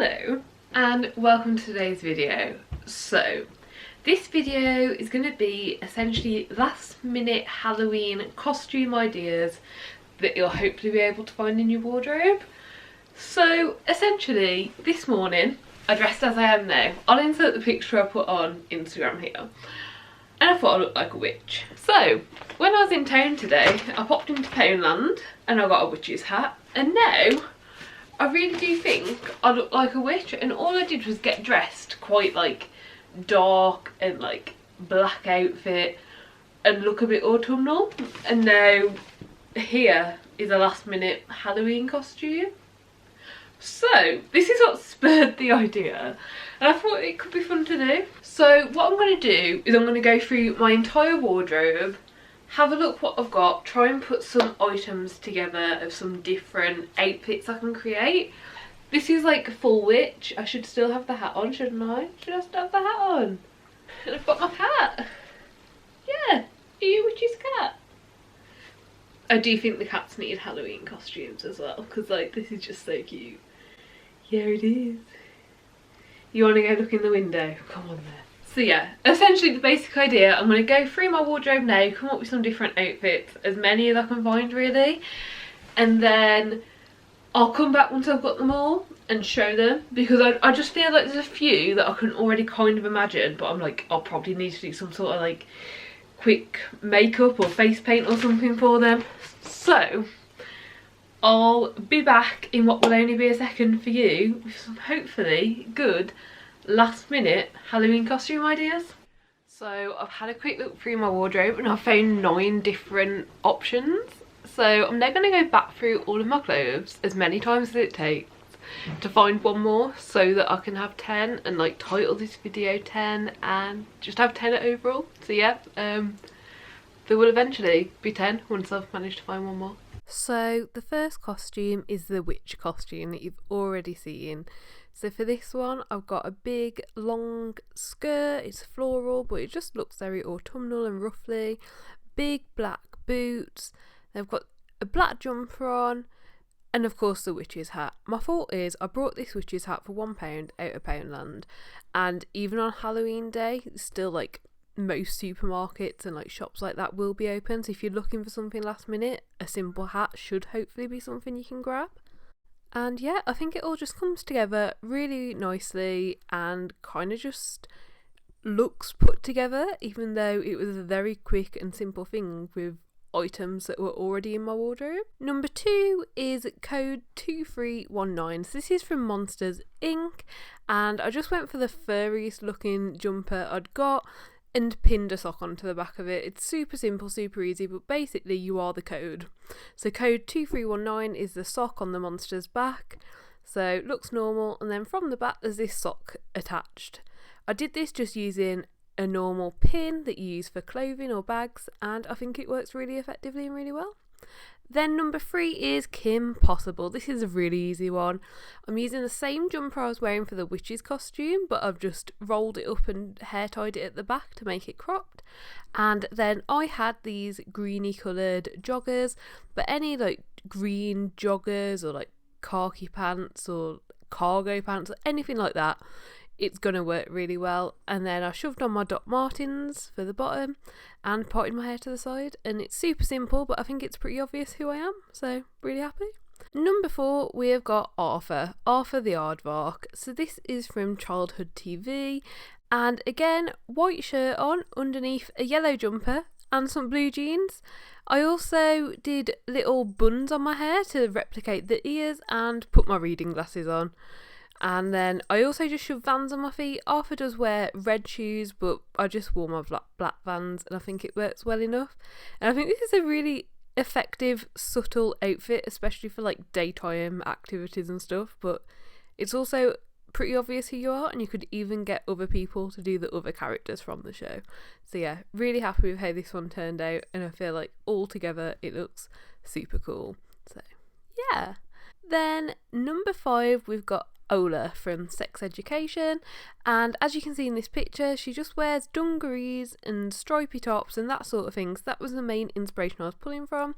Hello and welcome to today's video. So this video is going to be essentially last minute Halloween costume ideas that you'll hopefully be able to find in your wardrobe. So essentially this morning I dressed as I am now. I'll insert the picture I put on Instagram here. And I thought I looked like a witch. So when I was in town today I popped into Poundland and I got a witch's hat, and now I really do think I look like a witch, and all I did was get dressed quite like dark and like black outfit and look a bit autumnal, and now here is a last minute Halloween costume. So this is what spurred the idea and I thought it could be fun to do. So what I'm going to do is I'm going to go through my entire wardrobe, have a look what I've got, try and put some items together of some different outfits I can create. This is like full witch. I should still have the hat on, shouldn't I? Should I still have the hat on? And I've got my cat. Yeah, are you witch's cat? I do think the cats need Halloween costumes as well, because like this is just so cute. Yeah, it is. You want to go look in the window? Come on there. So yeah, essentially the basic idea, I'm going to go through my wardrobe now, come up with some different outfits, as many as I can find really, and then I'll come back once I've got them all and show them, because I just feel like there's a few that I can already kind of imagine, but I'm like, I'll probably need to do some sort of like quick makeup or face paint or something for them. So I'll be back in what will only be a second for you with some hopefully good last minute Halloween costume ideas. So I've had a quick look through my wardrobe and I've found 9 different options. So I'm now going to go back through all of my clothes as many times as it takes to find one more, so that I can have 10 and like title this video 10 and just have 10 overall. So yeah, there will eventually be 10 once I've managed to find one more. So the first costume is the witch costume that you've already seen. So for this one I've got a big long skirt, it's floral but it just looks very autumnal and ruffly, big black boots, they've got a black jumper on, and of course the witch's hat. My fault is I brought this witch's hat for £1 out of Poundland, and even on Halloween day still like most supermarkets and like shops like that will be open, so if you're looking for something last minute, a simple hat should hopefully be something you can grab. And yeah, I think it all just comes together really nicely and kind of just looks put together, even though it was a very quick and simple thing with items that were already in my wardrobe. Number 2 is code 2319. So this is from Monsters Inc. and I just went for the furriest looking jumper I'd got and pinned a sock onto the back of it. It's super simple, super easy, but basically you are the code. So code 2319 is the sock on the monster's back. So it looks normal, and then from the back there's this sock attached. I did this just using a normal pin that you use for clothing or bags, and I think it works really effectively and really well. Then number 3 is Kim Possible. This is a really easy one. I'm using the same jumper I was wearing for the witch's costume, but I've just rolled it up and hair tied it at the back to make it cropped. And then I had these greeny coloured joggers, but any like green joggers or like khaki pants or cargo pants or anything like that, it's gonna work really well. And then I shoved on my Doc Martens for the bottom and parted my hair to the side, and it's super simple, but I think it's pretty obvious who I am, so really happy. Number 4, we have got Arthur the Aardvark. So this is from Childhood TV, and again, white shirt on underneath a yellow jumper and some blue jeans. I also did little buns on my hair to replicate the ears and put my reading glasses on. And then I also just shoved Vans on my feet. Arthur does wear red shoes, but I just wore my black Vans and I think it works well enough. And I think this is a really effective, subtle outfit, especially for like daytime activities and stuff, but it's also pretty obvious who you are, and you could even get other people to do the other characters from the show. So yeah, really happy with how this one turned out, and I feel like all together it looks super cool. So yeah. Then number 5, we've got Ola from Sex Education, and as you can see in this picture, she just wears dungarees and stripy tops and that sort of thing. So that was the main inspiration I was pulling from.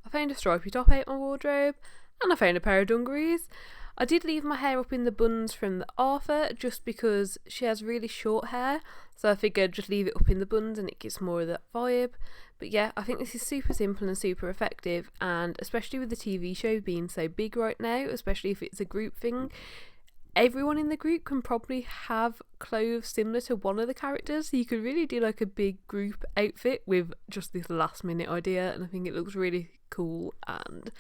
I found a stripy top out my wardrobe and I found a pair of dungarees. I did leave my hair up in the buns from the Arthur just because she has really short hair, so I figured just leave it up in the buns and it gives more of that vibe. But yeah, I think this is super simple and super effective, and especially with the TV show being so big right now, especially if it's a group thing, everyone in the group can probably have clothes similar to one of the characters, so you could really do like a big group outfit with just this last minute idea, and I think it looks really cool. And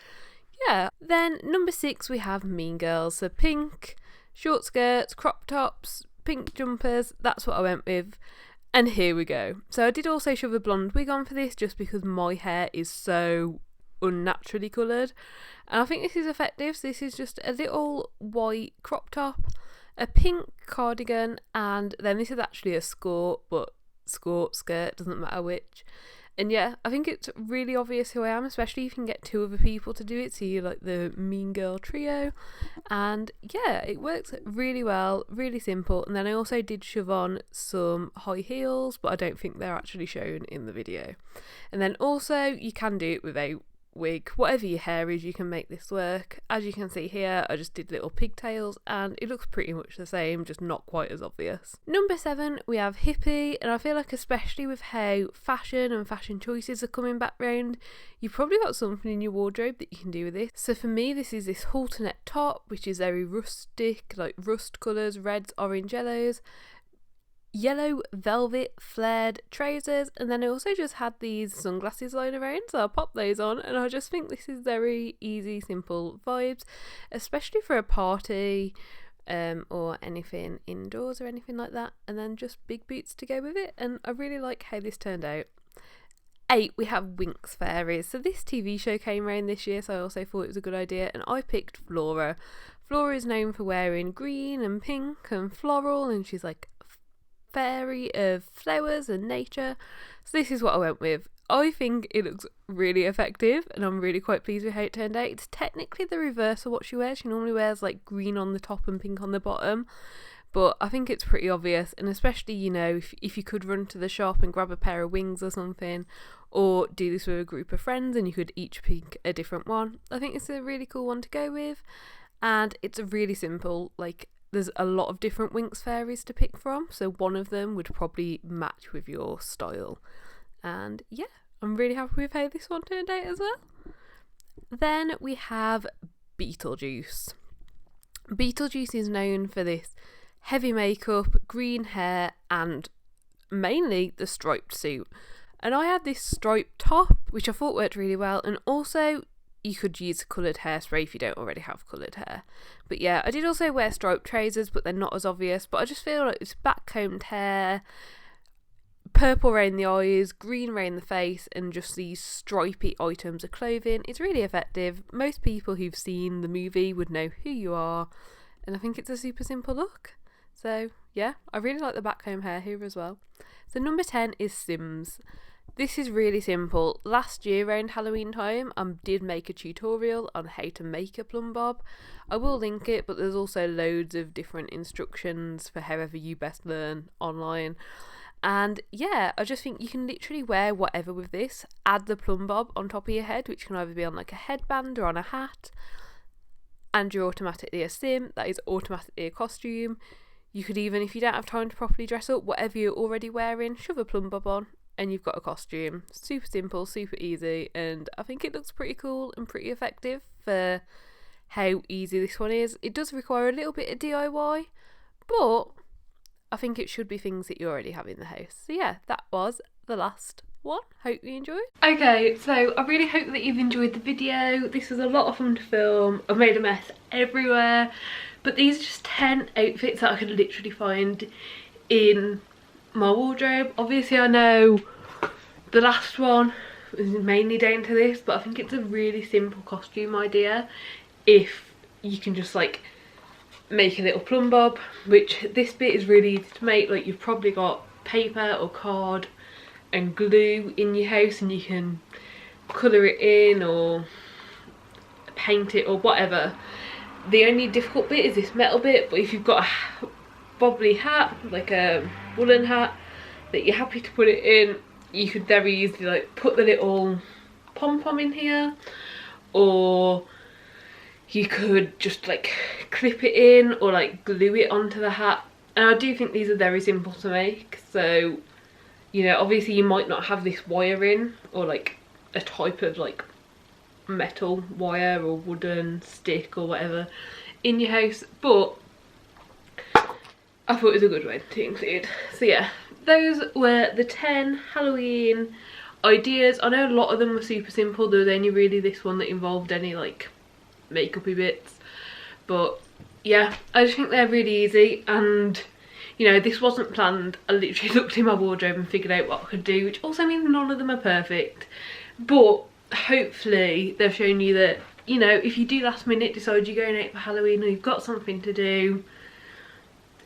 yeah, then number 6 we have Mean Girls, so pink short skirts, crop tops, pink jumpers, that's what I went with. And here we go. So I did also shove a blonde wig on for this just because my hair is so unnaturally coloured, and I think this is effective. So this is just a little white crop top, a pink cardigan, and then this is actually a skirt, but skirt, doesn't matter which. And yeah, I think it's really obvious who I am, especially if you can get 2 other people to do it, so you're like the Mean Girl trio. And yeah, it works really well, really simple. And then I also did shove on some high heels, but I don't think they're actually shown in the video. And then also you can do it with a wig, whatever your hair is, you can make this work. As you can see here, I just did little pigtails and it looks pretty much the same, just not quite as obvious. Number 7 we have hippie, and I feel like especially with how fashion and fashion choices are coming back round, you've probably got something in your wardrobe that you can do with this. So for me, this is this halter neck top, which is very rustic, like rust colours, reds, orange, yellows, yellow velvet flared trousers, and then I also just had these sunglasses lying around, so I'll pop those on, and I just think this is very easy, simple vibes, especially for a party or anything indoors or anything like that. And then just big boots to go with it, and I really like how this turned out. 8 we have Winx Fairies. So this TV show came around this year, so I also thought it was a good idea, and I picked Flora. Flora is known for wearing green and pink and floral, and she's like fairy of flowers and nature, so this is what I went with. I think it looks really effective and I'm really quite pleased with how it turned out. It's technically the reverse of what she wears. She normally wears like green on the top and pink on the bottom, but I think it's pretty obvious, and especially, you know, if you could run to the shop and grab a pair of wings or something, or do this with a group of friends and you could each pick a different one, I think it's a really cool one to go with. And it's a really simple, like, there's a lot of different Winx Fairies to pick from, so one of them would probably match with your style. And yeah, I'm really happy with how this one turned out as well. Then we have Beetlejuice. Beetlejuice is known for this heavy makeup, green hair, and mainly the striped suit. And I had this striped top, which I thought worked really well, and also you could use coloured hairspray if you don't already have coloured hair. But yeah, I did also wear striped trousers, but they're not as obvious. But I just feel like it's back-combed hair, purple around the eyes, green around the face, and just these stripy items of clothing. It's really effective. Most people who've seen the movie would know who you are, and I think it's a super simple look. So yeah, I really like the back-comb hair here as well. So number 10 is Sims. This is really simple. Last year around Halloween time, I did make a tutorial on how to make a plumb bob. I will link it, but there's also loads of different instructions for however you best learn online. And yeah, I just think you can literally wear whatever with this. Add the plumb bob on top of your head, which can either be on like a headband or on a hat, and you're automatically a sim. That is automatically a costume. You could even, if you don't have time to properly dress up, whatever you're already wearing, shove a plumb bob on and you've got a costume. Super simple, super easy, and I think it looks pretty cool and pretty effective for how easy this one is. It does require a little bit of DIY, but I think it should be things that you already have in the house. So yeah, that was the last one. Hope you enjoyed. Okay, so I really hope that you've enjoyed the video. This was a lot of fun to film. I've made a mess everywhere, but these are just 10 outfits that I could literally find in my wardrobe. Obviously I know the last one was mainly down to this, but I think it's a really simple costume idea if you can just like make a little plumb bob, which this bit is really easy to make. Like, you've probably got paper or card and glue in your house and you can colour it in or paint it or whatever. The only difficult bit is this metal bit, but if you've got a bobbly hat, like a woolen hat, that you're happy to put it in, you could very easily like put the little pom-pom in here, or you could just like clip it in or like glue it onto the hat. And I do think these are very simple to make, so you know, obviously you might not have this wire in, or like a type of like metal wire or wooden stick or whatever in your house, but I thought it was a good one to include. So yeah, those were the 10 Halloween ideas. I know a lot of them were super simple. There was only really this one that involved any like makeup-y bits, but yeah, I just think they're really easy. And you know, this wasn't planned. I literally looked in my wardrobe and figured out what I could do, which also means none of them are perfect, but hopefully they've shown you that, you know, if you do last minute decide you're going out for Halloween or you've got something to do,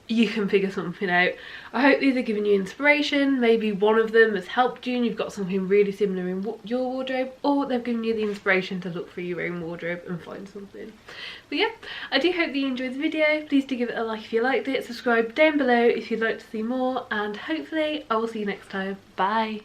you can figure something out. I hope these are giving you inspiration. Maybe one of them has helped you and you've got something really similar in your wardrobe, or they've given you the inspiration to look through your own wardrobe and find something. But yeah, I do hope that you enjoyed the video. Please do give it a like if you liked it, subscribe down below if you'd like to see more, and hopefully I will see you next time. Bye.